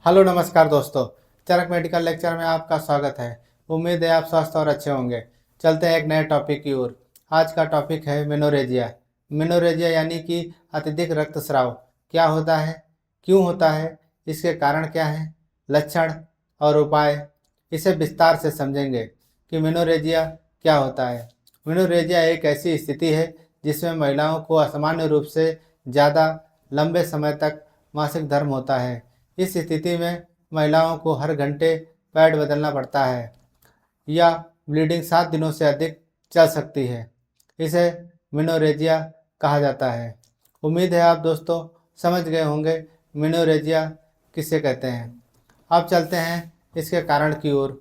Hello नमस्कार दोस्तों। चरक medical lecture में आपका स्वागत है। उम्मीद है आप स्वस्थ और अच्छे होंगे। चलते हैं एक नए टॉपिक की ओर। आज का टॉपिक है मेनोरेजिया। मेनोरेजिया यानी कि अत्यधिक रक्तस्राव क्या होता है, क्यों होता है, इसके कारण क्या हैं, लक्षण और उपाय, इसे विस्तार से समझेंगे कि मेनोरेजिया क्या होता है। मेनोरेजिया एक ऐसी स्थिति है जिसमें महिलाओं को असामान्य रूप से ज़्यादा लंबे समय तक मासिक धर्म होता है। इस स्थिति में महिलाओं को हर घंटे पैड बदलना पड़ता है या ब्लीडिंग 7 दिनों से अधिक चल सकती है। इसे मेनोरेजिया कहा जाता है। उम्मीद है आप दोस्तों समझ गए होंगे मेनोरेजिया किसे कहते हैं। अब चलते हैं इसके कारण की ओर।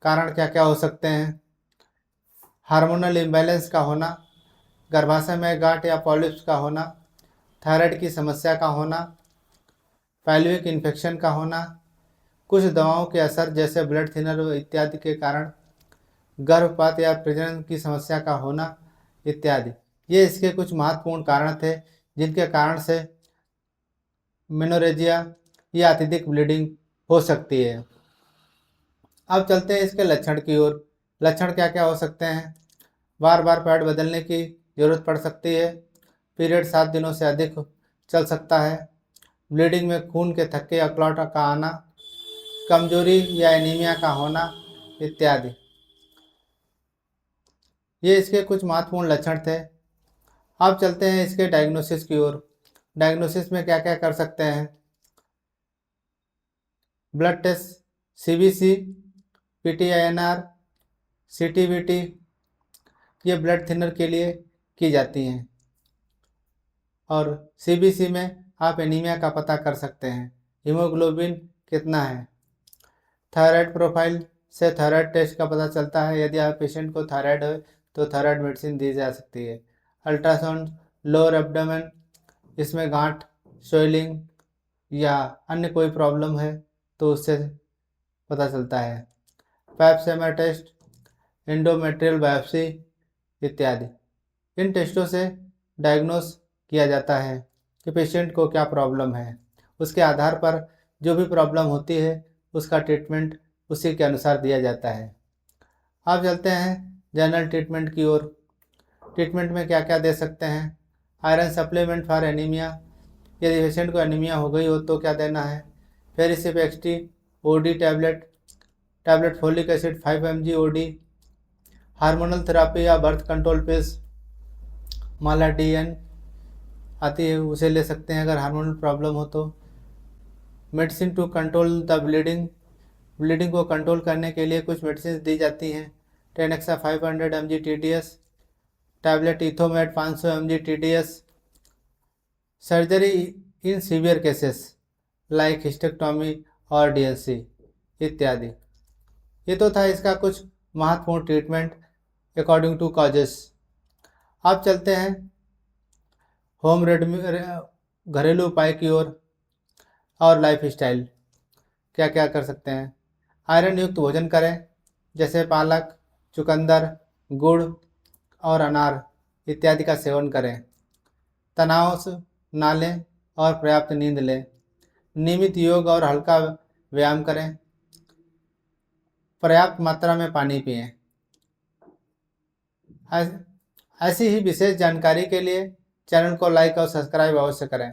कारण क्या क्या हो सकते हैं। हार्मोनल इम्बैलेंस का होना, गर्भाशय में गांठ या पॉलिप्स का होना, थायराइड की समस्या का होना, पैल्विक इन्फेक्शन का होना, कुछ दवाओं के असर जैसे ब्लड थिनर इत्यादि के कारण, गर्भपात या प्रजनन की समस्या का होना इत्यादि। ये इसके कुछ महत्वपूर्ण कारण थे जिनके कारण से मेनोरेजिया या अत्यधिक ब्लीडिंग हो सकती है। अब चलते हैं इसके लक्षण की ओर। लक्षण क्या क्या हो सकते हैं। बार बार पैड बदलने की जरूरत पड़ सकती है, पीरियड 7 दिनों से अधिक चल सकता है, ब्लीडिंग में खून के थक्के या क्लॉट का आना, कमजोरी या एनीमिया का होना इत्यादि। ये इसके कुछ महत्वपूर्ण लक्षण थे। अब चलते हैं इसके डायग्नोसिस की ओर। डायग्नोसिस में क्या क्या कर सकते हैं। Blood test, CBC, PT INR, CTBT, ये ब्लड थिनर के लिए की जाती हैं। और सीबीसी में आप एनीमिया का पता कर सकते हैं, हीमोग्लोबिन कितना है। थायराइड प्रोफाइल से थायराइड टेस्ट का पता चलता है। यदि आप पेशेंट को थायराइड है तो थायराइड मेडिसिन दी जा सकती है। अल्ट्रासाउंड लोअर एब्डोमेन, इसमें गांठ, स्वेलिंग या अन्य कोई प्रॉब्लम है तो उससे पता चलता है। पैप सेमा टेस्ट, एंडोमेट्रियल बायोप्सी इत्यादि। इन टेस्टों से डायग्नोस किया जाता है कि पेशेंट को क्या प्रॉब्लम है। उसके आधार पर जो भी प्रॉब्लम होती है उसका ट्रीटमेंट उसी के अनुसार दिया जाता है। अब चलते हैं जनरल ट्रीटमेंट की ओर। ट्रीटमेंट में क्या क्या दे सकते हैं। आयरन सप्लीमेंट फॉर एनीमिया, यदि पेशेंट को एनीमिया हो गई हो तो क्या देना है। फेरिसिप XT OD tablet folic acid 5 mg OD, hormonal therapy या बर्थ कंट्रोल पिल्स मालाडीएन आती है उसे ले सकते हैं अगर हार्मोनल प्रॉब्लम हो तो। Medicine to control the bleeding को कंट्रोल करने के लिए कुछ मेडिसिन दी जाती हैं। टेनेक्सा 500 mg TDS, टैबलेट इथोमेट 500 mg TDS। Surgery in severe cases like hysterectomy और डीएनसी इत्यादि। ये तो था इसका कुछ महत्वपूर्ण ट्रीटमेंट अकॉर्डिंग टू कॉजेस। अब चलते हैं होम रेडमी घरेलू उपाय की ओर और लाइफ स्टाइल क्या क्या कर सकते हैं। आयरन युक्त भोजन करें जैसे पालक, चुकंदर, गुड़ और अनार इत्यादि का सेवन करें। तनाव से ना लें और पर्याप्त नींद लें। नियमित योग और हल्का व्यायाम करें। पर्याप्त मात्रा में पानी पिएं। ऐसी ही विशेष जानकारी के लिए चैनल को लाइक और सब्सक्राइब अवश्य करें।